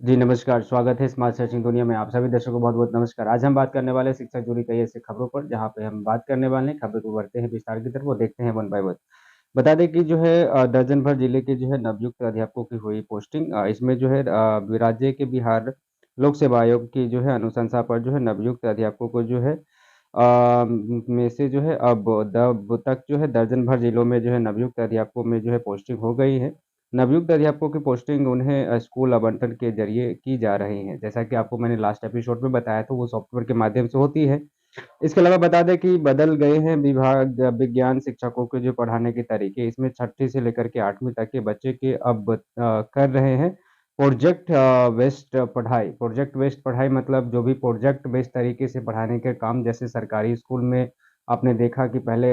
जी, नमस्कार। स्वागत है स्मार्ट सर्चिंग दुनिया में। आप सभी दर्शकों को बहुत-बहुत नमस्कार। आज हम बात करने वाले हैं शिक्षा से जुड़ी कई ऐसी खबरों पर, जहाँ पे हम बात करने वाले हैं, खबरों को बढ़ते हैं विस्तार की तरफ और देखते हैं वन बाय वन। बता दें कि जो है दर्जन भर जिले के जो है नवनियुक्त अध्यापकों की हुई पोस्टिंग। इसमें जो है राज्य के बिहार लोक सेवा आयोग की जो है अनुशंसा पर जो है नवनियुक्त अध्यापकों को जो है में से जो है अब तक जो है दर्जन भर जिलों में जो है नवनियुक्त अध्यापकों में जो है पोस्टिंग हो गई है। नवनियुक्त अध्यापकों की पोस्टिंग उन्हें स्कूल आवंटन के ज़रिए की जा रही है। जैसा कि आपको मैंने लास्ट एपिसोड में बताया था, वो सॉफ्टवेयर के माध्यम से होती है। इसके अलावा बता दें कि बदल गए हैं विज्ञान शिक्षकों के जो पढ़ाने के तरीके। इसमें छठी से लेकर के 8वीं तक के बच्चे के अब कर रहे हैं प्रोजेक्ट बेस्ड पढ़ाई मतलब जो भी प्रोजेक्ट बेस्ड तरीके से पढ़ाने के काम, जैसे सरकारी स्कूल में आपने देखा कि पहले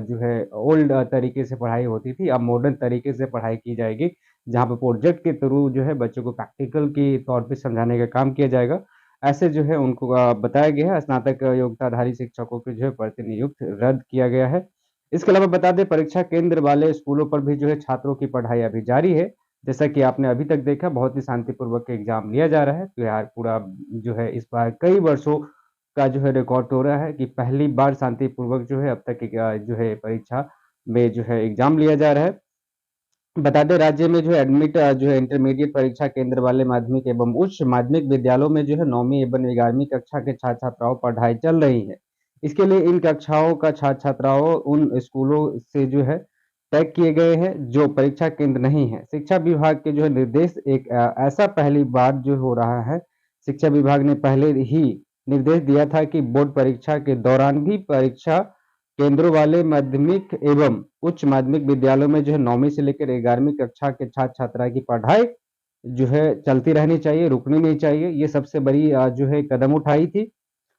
जो है ओल्ड तरीके से पढ़ाई होती थी, अब मॉडर्न तरीके से पढ़ाई की जाएगी, जहाँ पे प्रोजेक्ट के थ्रू जो है बच्चों को प्रैक्टिकल के तौर पे समझाने का काम किया जाएगा। ऐसे जो है उनको बताया गया है। स्नातक योग्यताधारी शिक्षकों की जो है प्रतिनियुक्त रद्द किया गया है। इसके अलावा बता दें, परीक्षा केंद्र वाले स्कूलों पर भी जो है छात्रों की पढ़ाई अभी जारी है। जैसा कि आपने अभी तक देखा, बहुत ही शांतिपूर्वक एग्ज़ाम लिया जा रहा है। तो यार पूरा जो है इस बार कई वर्षों का जो है रिकॉर्ड तोड़ रहा है कि पहली बार शांतिपूर्वक जो है अब तक जो है परीक्षा में जो है एग्ज़ाम लिया जा रहा है। बता दें, राज्य में जो है जो है इंटरमीडिएट परीक्षा केंद्र वाले माध्यमिक एवं उच्च माध्यमिक विद्यालयों में जो है 9वीं एवं 11वीं कक्षा के छात्र-छात्राओं पढ़ाई चल रही है। इसके लिए इन कक्षाओं का छात्र-छात्राओं उन स्कूलों से जो है तय किए गए हैं जो परीक्षा केंद्र नहीं है। शिक्षा विभाग के जो है निर्देश एक ऐसा पहली बार जो हो रहा है। शिक्षा विभाग ने पहले ही निर्देश दिया था कि बोर्ड परीक्षा के दौरान भी परीक्षा केंद्रों वाले माध्यमिक एवं उच्च माध्यमिक विद्यालयों में जो है 9वीं से लेकर 11वीं कक्षा के छात्र-छात्रा की पढ़ाई जो है चलती रहनी चाहिए, रुकनी नहीं चाहिए। ये सबसे बड़ी जो है कदम उठाई थी।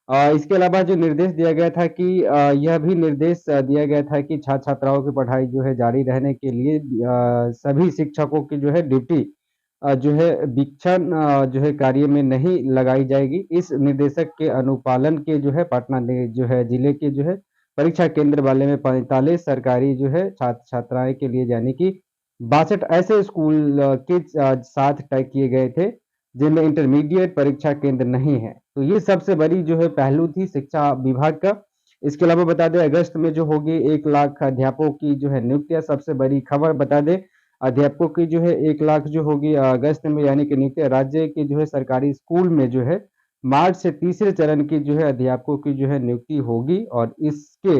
इसके अलावा जो निर्देश दिया गया था कि यह भी निर्देश दिया गया था कि छात्र-छात्राओं की पढ़ाई जो है जारी रहने के लिए सभी शिक्षकों की जो है ड्यूटी जो है वीक्षण जो है कार्य में नहीं लगाई जाएगी। इस निर्देशक के अनुपालन के जो है पटना ने जो है जिले के जो है परीक्षा केंद्र वाले में 45 सरकारी जो है छात्र-छात्राएँ के लिए यानी कि 62 ऐसे स्कूल के साथ तय किए गए थे, जिनमें इंटरमीडिएट परीक्षा केंद्र नहीं है। तो ये सबसे बड़ी जो है पहलू थी शिक्षा विभाग का। इसके अलावा बता दें, अगस्त में जो होगी 1 लाख अध्यापकों की जो है नियुक्तियाँ, सबसे बड़ी खबर बता दें, अध्यापकों की जो है 1 लाख जो होगी अगस्त में यानी कि नियुक्तियाँ राज्य के जो है सरकारी स्कूल में जो है मार्च से तीसरे चरण की जो है अध्यापकों की जो है नियुक्ति होगी और इसके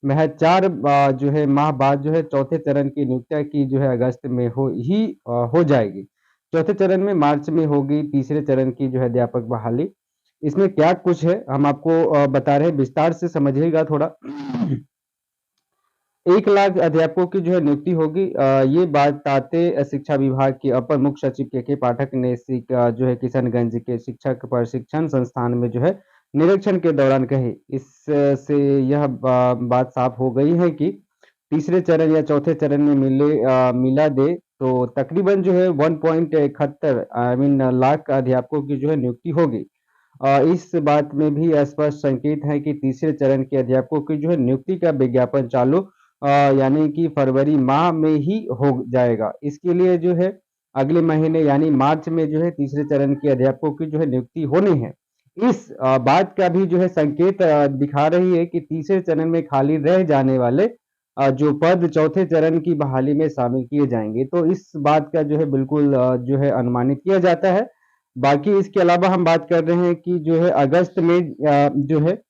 महज़ 4 जो है माह बाद जो है चौथे चरण की नियुक्तियाँ की जो है अगस्त में हो जाएगी। चौथे चरण में मार्च में होगी तीसरे चरण की जो है अध्यापक बहाली। इसमें क्या कुछ है हम आपको बता रहे हैं, विस्तार से समझिएगा थोड़ा। 1 लाख अध्यापकों की जो है नियुक्ति होगी। ये बात बताते शिक्षा विभाग के अपर मुख्य सचिव के पाठक ने जो है किशनगंज के शिक्षक प्रशिक्षण संस्थान में जो है निरीक्षण के दौरान कही। इससे यह बात साफ हो गई है कि तीसरे चरण या चौथे चरण में मिला दे तो तकरीबन जो है 1.71 आई मीन लाख अध्यापकों की जो है नियुक्ति होगी। इस बात में भी स्पष्ट संकेत है कि तीसरे चरण के अध्यापकों की जो है नियुक्ति का विज्ञापन चालू यानी कि फरवरी माह में ही हो जाएगा। इसके लिए जो है अगले महीने यानी मार्च में जो है तीसरे चरण के अध्यापकों की जो है नियुक्ति होनी है। इस बात का भी जो है संकेत दिखा रही है कि तीसरे चरण में खाली रह जाने वाले जो पद चौथे चरण की बहाली में शामिल किए जाएँगे। तो इस बात का जो है बिल्कुल जो है अनुमानित किया जाता है। बाकी इसके अलावा हम बात कर रहे हैं कि जो है अगस्त में जो है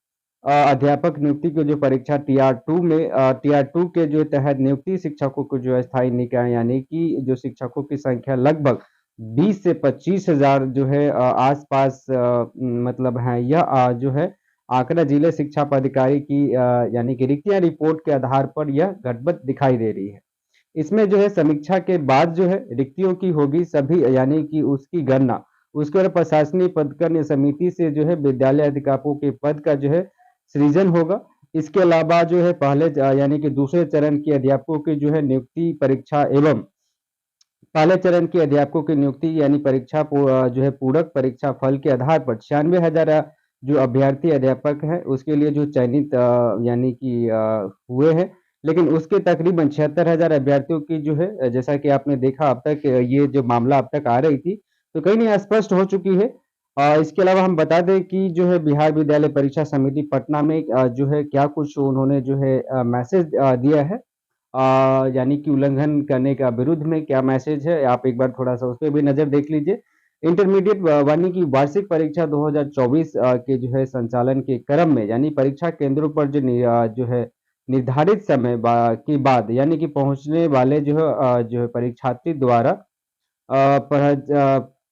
अध्यापक नियुक्ति की जो परीक्षा टीआर 2 के जो तहत नियुक्ति शिक्षकों को जो है स्थायी निकाय यानी कि जो शिक्षकों की संख्या लगभग 20 से 25,000 जो है आस-पास मतलब है यह जो है आंकड़ा जिला शिक्षा पदाधिकारी की यानी कि रिक्तियाँ रिपोर्ट के आधार पर यह गड़बड़ दिखाई दे रही है। इसमें जो है समीक्षा के बाद जो है रिक्तियों की होगी सभी यानी कि उसकी गणना उसके बाद प्रशासनिक पदकन समिति से जो है विद्यालय अध्यापकों के पद का जो है सृजन होगा। इसके अलावा जो है पहले यानी कि दूसरे चरण के अध्यापकों की जो है नियुक्ति परीक्षा एवं पहले चरण के अध्यापकों की नियुक्ति यानी परीक्षा जो है पूरक परीक्षा फल के आधार पर 96,000 जो अभ्यर्थी अध्यापक हैं उसके लिए जो चयनित यानी कि हुए हैं। लेकिन उसके तकरीबन 76,000 अभ्यर्थियों की जो है जैसा कि आपने देखा अब तक ये जो मामला अब तक आ रही थी, तो कहीं नहीं स्पष्ट हो चुकी है। इसके अलावा हम बता दें कि जो है बिहार विद्यालय परीक्षा समिति पटना में जो है क्या कुछ उन्होंने जो है मैसेज दिया है, यानी कि उल्लंघन करने का विरुद्ध में क्या मैसेज है, आप एक बार थोड़ा-सा उस पे भी नज़र देख लीजिए। इंटरमीडिएट यानी कि वार्षिक परीक्षा 2024 के जो है संचालन के क्रम में यानी परीक्षा केंद्रों पर जो है निर्धारित समय के बाद यानी कि पहुँचने वाले जो है परीक्षार्थी द्वारा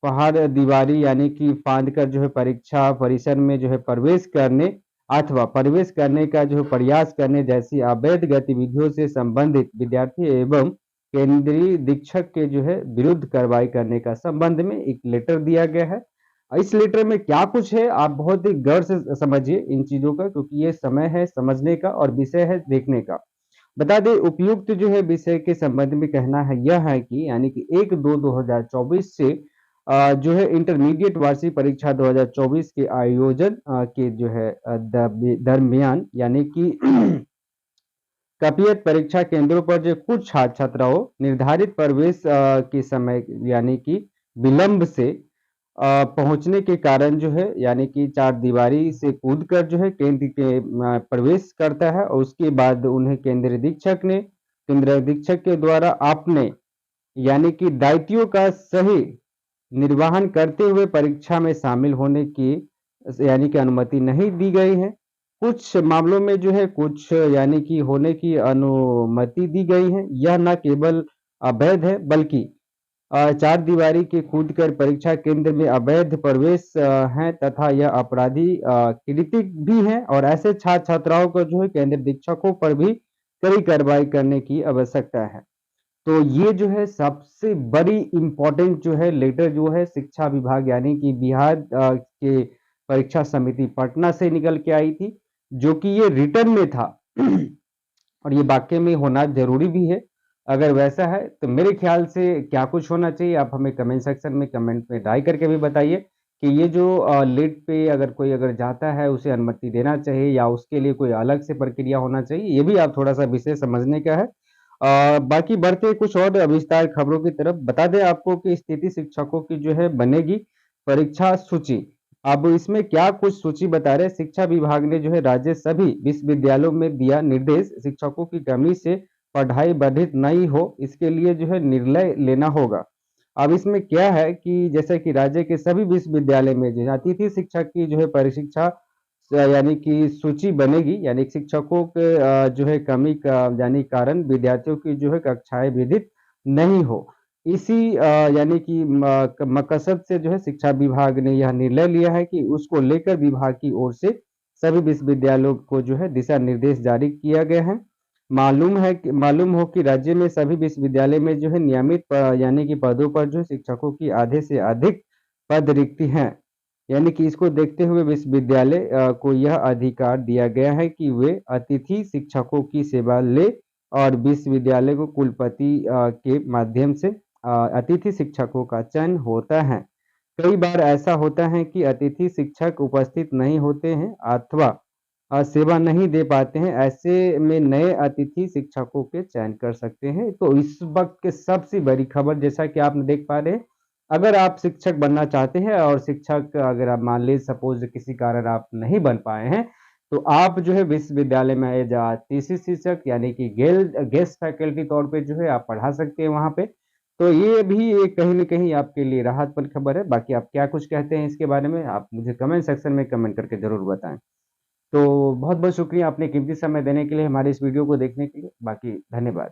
पहाड़-दीवारी यानी कि फाँद कर जो है परीक्षा परिसर में जो है प्रवेश करने अथवा प्रवेश करने का जो है प्रयास करने जैसी अवैध गतिविधियों से संबंधित विद्यार्थी एवं केंद्रीय शिक्षक के जो है विरुद्ध कार्रवाई करने का संबंध में एक लेटर दिया गया है। इस लेटर में क्या कुछ है आप बहुत ही गौर से समझिए इन चीज़ों का, क्योंकि ये समय है समझने का और विषय है देखने का। बता दें उपयुक्त जो है विषय के संबंध में कहना है यह है कि यानी कि 1-2-2024 से जो है इंटरमीडिएट वार्षिक परीक्षा 2024 के आयोजन के जो है दरमियान यानी कि कपियत परीक्षा केंद्रों पर जो कुछ छात्र-छात्राओं निर्धारित प्रवेश के समय यानी कि विलंब से पहुँचने के कारण जो है यानी कि चारदीवारी से कूदकर जो है केंद्र के प्रवेश करता है और उसके बाद उन्हें केंद्रीय अधीक्षक के द्वारा अपने यानी कि दायित्वों का सही निर्वहन करते हुए परीक्षा में शामिल होने की यानी कि अनुमति नहीं दी गई है। कुछ मामलों में जो है कुछ यानी कि होने की अनुमति दी गई है। यह न केवल अवैध है बल्कि चारदीवारी के कूदकर परीक्षा केंद्र में अवैध प्रवेश है तथा यह आपराधिक कृतिक भी है और ऐसे छात्र-छात्राओं को जो है केंद्र शिक्षकों पर भी कड़ी कार्रवाई करने की आवश्यकता है। तो ये जो है सबसे बड़ी इम्पोर्टेंट जो है लेटर जो है शिक्षा विभाग यानी कि बिहार के परीक्षा समिति पटना से निकल के आई थी, जो कि ये रिटर्न में था और ये वाक़ई में होना ज़रूरी भी है। अगर वैसा है तो मेरे ख़्याल से क्या कुछ होना चाहिए आप हमें कमेंट सेक्शन में कमेंट में राय करके भी बताइए कि ये जो लेट पे अगर कोई जाता है उसे अनुमति देना चाहिए या उसके लिए कोई अलग से प्रक्रिया होना चाहिए, ये भी आप थोड़ा-सा विषय समझने का है। बाकी बढ़ते कुछ और विस्तार खबरों की तरफ बता दें आपको कि स्थिति शिक्षकों की जो है बनेगी परीक्षा सूची। अब इसमें क्या कुछ सूची बता रहे हैं शिक्षा विभाग ने जो है राज्य सभी विश्वविद्यालयों में दिया निर्देश शिक्षकों की कमी से पढ़ाई बाधित नहीं हो, इसके लिए जो है निर्णय लेना होगा। अब इसमें क्या है कि जैसे कि राज्य के सभी विश्वविद्यालय में जो है अतिथि शिक्षक की जो है परीक्षा यानी कि सूची बनेगी, यानी शिक्षकों के जो है कमी का यानी कारण विद्यार्थियों की जो है कक्षाएँ विधित नहीं हो। इसी यानी कि मकसद से जो है शिक्षा विभाग ने यह निर्णय लिया है कि उसको लेकर विभाग की ओर से सभी विश्वविद्यालयों को जो है दिशा निर्देश जारी किया गया है। मालूम हो कि राज्य में सभी विश्वविद्यालय में जो है नियमित यानी कि पदों पर जो शिक्षकों की आधे से अधिक पद रिक्ति हैं। यानी कि इसको देखते हुए विश्वविद्यालय को यह अधिकार दिया गया है कि वे अतिथि शिक्षकों की सेवा ले और विश्वविद्यालय को कुलपति के माध्यम से अतिथि शिक्षकों का चयन होता है। कई बार ऐसा होता है कि अतिथि शिक्षक उपस्थित नहीं होते हैं अथवा सेवा नहीं दे पाते हैं, ऐसे में नए अतिथि शिक्षकों के चयन कर सकते हैं। तो इस वक़्त की सबसे बड़ी खबर जैसा कि आप देख पा रहे हैं, अगर आप शिक्षक बनना चाहते हैं और शिक्षक अगर आप मान लीजिए सपोज़ किसी कारण आप नहीं बन पाए हैं, तो आप जो है विश्वविद्यालय में एज़ अतिथि शिक्षक यानी कि गेस्ट फैकल्टी तौर पे जो है आप पढ़ा सकते हैं वहाँ पे। तो ये भी एक कहीं न कहीं आपके लिए राहत वाली खबर है। बाकी आप क्या कुछ कहते हैं इसके बारे में, आप मुझे कमेंट सेक्शन में कमेंट करके ज़रूर बताएँ। तो बहुत-बहुत शुक्रिया अपने कीमती समय देने के लिए, हमारे इस वीडियो को देखने के लिए। बाकी धन्यवाद।